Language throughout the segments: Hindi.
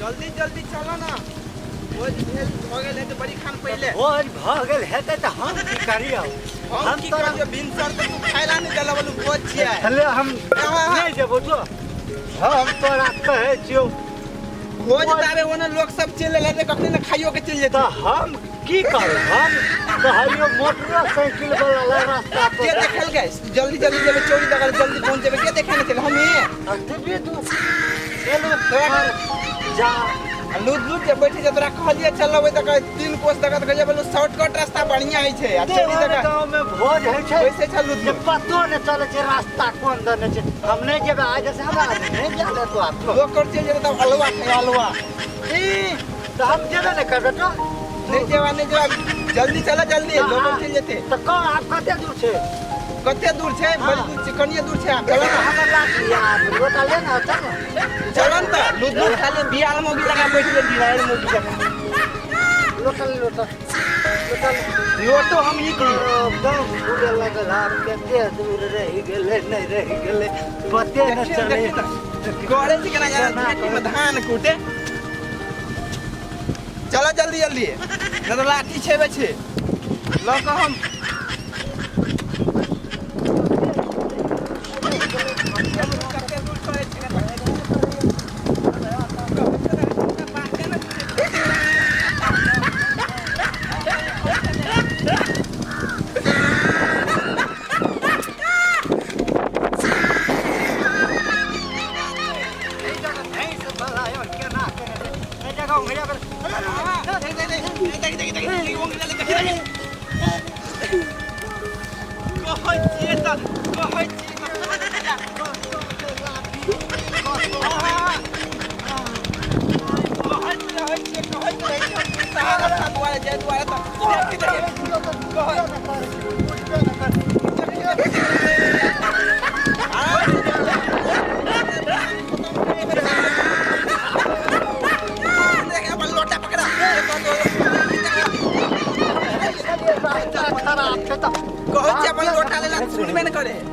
जल्दी जल्दी चलो ना भोज भेल भ गेल है तो बड़ी खान पहले भोज भ गेल हेतै त हम की करियौ हम की करियो भिनसर तो तू खाइला नहीं देला बोलू भोज छियै चले हम नहीं जेबो तो हम तोरा कहै छियौ भोज तारे ओने लोग सब चल ले कखनी ना खाइयो के चल जेता हम की करू हम कहलियो मोटरसाइकिल वाला रास्ता पर के देखल गइस जल्दी जल्दी जेबे चोरी दगर जल्दी पहुंच जेबे के देखे नहीं चल हमें तबे तू चलो जा लूट लूट के बैठे जे तोरा कहलिए चलबै त 3 कोस तक गजे बोलू शॉर्टकट रास्ता बढ़िया है छे अच्छा नहीं जगह गांव में भोज है छे वैसे चल लूट जे पतो ने चले छे रास्ता कोन दने छे हम नहीं जेबे आज से हमरा नहीं जाने तो आप लोग कर चल जेबे त हलवा खाए हलवा ई तो हम जेबे नहीं करबे तो नहीं जेबा जल्दी चला जल्दी लोग चल जेते तो कौन आप कते दूर छे कते दूर छे बड़ी दूर छे कनिए दूर छे चलो ना हमर लाग यार रोटा ले ना चलो चलन त लूट लूट खाली बियाल मोगी लगा बैठ गेल बियाल मोगी लगा लोटा लोटो हम ई एकदम बुरे लागल हम कते दूर रह गेले नहीं रह गेले पते न चले गोरे से केना जाना में धान कूटे चलो जल्दी जल्दी न तो लाठी छेबे छे ल को हम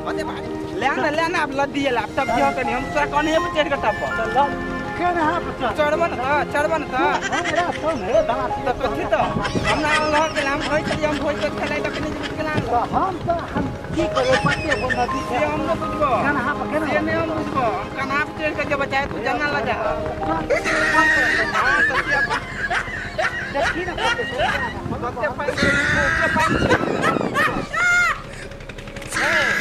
लेना अब लद्दी है लैपटॉप दियो तनी हम तोरा कोन है चढ़ के टप केना चढ़बन त हमरा फोन है दांत त कथि त हमरा लह के हम कहै छी हम भोज के खेलै त कनी जीत केना हम की करे पत्ते को नदी से हम न बुझबो केना केना से नहीं हम बुझबो हम कना पे चढ़ के जे बचाए तू जंगल ल जा हां सत्य देखी ना कते पानी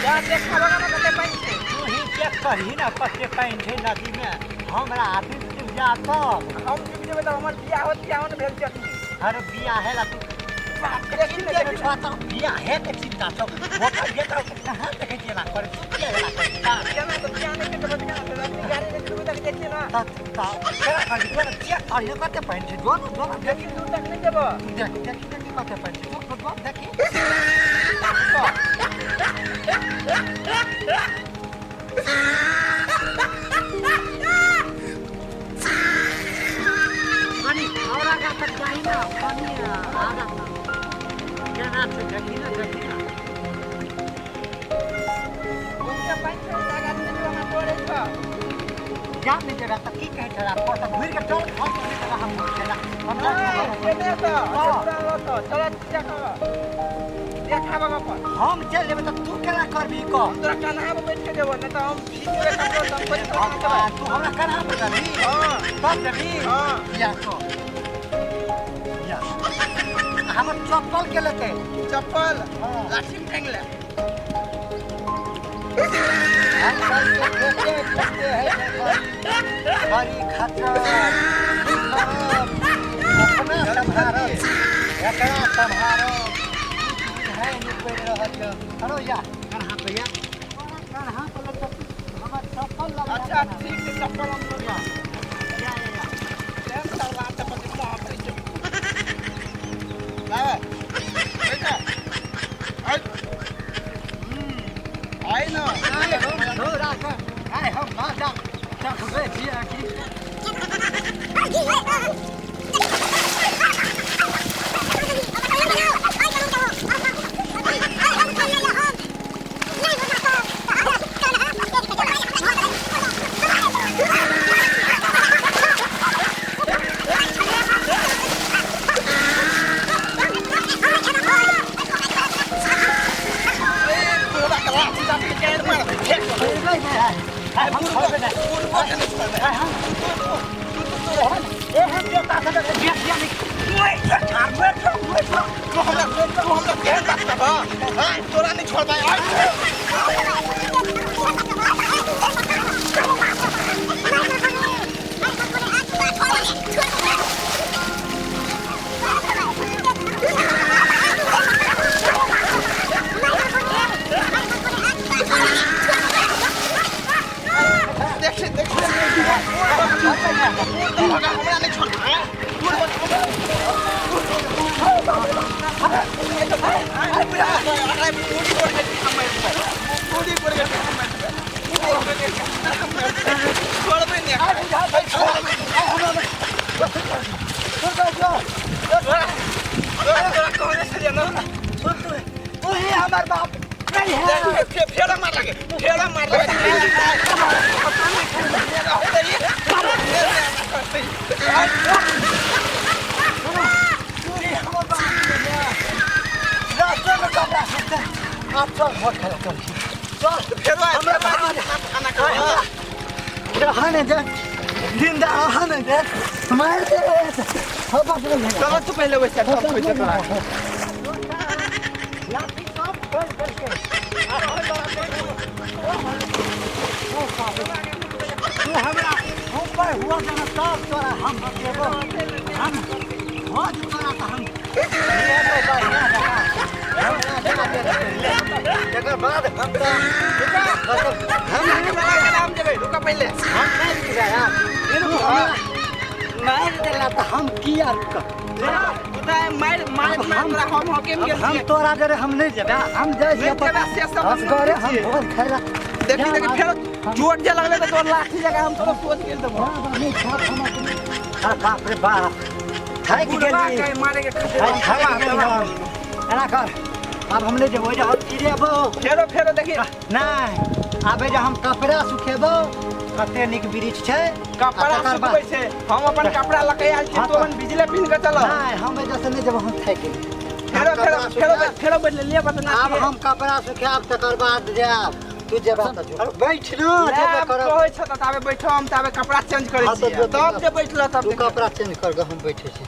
जा देखा लगा ना कते पानी छे तू ही चेक करही ना कते पानी छे नदी में हमरा आदमी डूब जात हम डूब जेबे त हमर बियाह होत भेल छै अरे बियाह है ला तू बियाह है के चिंता छौ वो कहिए त कहां देखे छिला करे क्या है ला करे केना तो बियाह नहीं के बता अपनी गाड़ी लेके डूब तक देखिए ना केना कर दियो ना चेक करिए कते पानी छे दोनों देखी दूर तक नहीं जेबो देखी कते पानी छे तो देखी पानी और आगे तक जाई ना पानी आगा केना से देखी ना उनके पानी से जगह में जो हम पड़े छ क्या नहीं जगह तक की कहे छला पर तो घूर के चल हम नहीं जगह हम चला हमरा केने तो चला चेक देखा बाबा पर हम चल लेबे त तू केना करबी को हम तोरा कन्हा पे बैठ के देबो नहीं तो हम खींचबे कतो तब पर तू हमरा कन्हा पे करबी हां तब देबी हां या तो या हमर चप्पल के लेते चप्पल लाठी फेंक ले आजकल के देखते हैं बड़ी खतरा अपना संभारो एकरा संभारो है निकल रहत अरे या कन्हा पे हमर चप्पल लगा अच्छा ठीक है चप्पल हम लोग या लेन चला त पर मुंह पे लावा बेटा आई ना हो राख आए हम ना जा चखबे छिया की बेटा फूल को नहीं छोड़बे हां ए हम देवता से बिया नहीं तू हमरा केहन बात करबा हां तोरा नहीं छोड़बे देख हमरा नहीं छोड़बे हमार बाप नहीं है फेरा मार लगे आप चल बहुत खेला चल फेरा खाना खा रहने दे जिंदा रहने दे मार दे हो बात नहीं चलो तू पहले वैसे सब खोज तोरा लाठी सब खोल करके तू हमरा ऊपर हुआ ना सब तोरा हम देबो हम हो तोरा तो हम ये तो बढ़िया जगह बाद हम नाम देबे रुका पहले हम नहीं दिया यार इनको मार देला तो हम किया रुका हम तोरा जरे हम नहीं जेबे हम जाय हम करे हम बहुत खेला देखी फेर चोट जे लगले तो तोर लाठी जगह हम तोरा सोच गेल देबो नहीं छाप हम बाप रे बाप थाक गेली मारे के एना कर अब हम नहीं जेबो हम गिरेबो फेरो देखी नहीं आबे जे हम कपड़ा सुखेबो कते निक वृक्ष छै कपड़ा सुखबै छै हम अपन कपड़ा लकै आल छी तोरन बिजली पिन के चलो नहीं हम जैसे नहीं जेबो हम थाक गेली फेरो बदले ले बतना अब हम कपड़ा सुखाब तकर बाद जाब तू जेबा त जो बैठ न जेबे कर कहै छ त ताबे बैठो हम ताबे कपड़ा चेंज करै छी तब जे बैठलो तब तू कपड़ा चेंज कर ग हम बैठे छी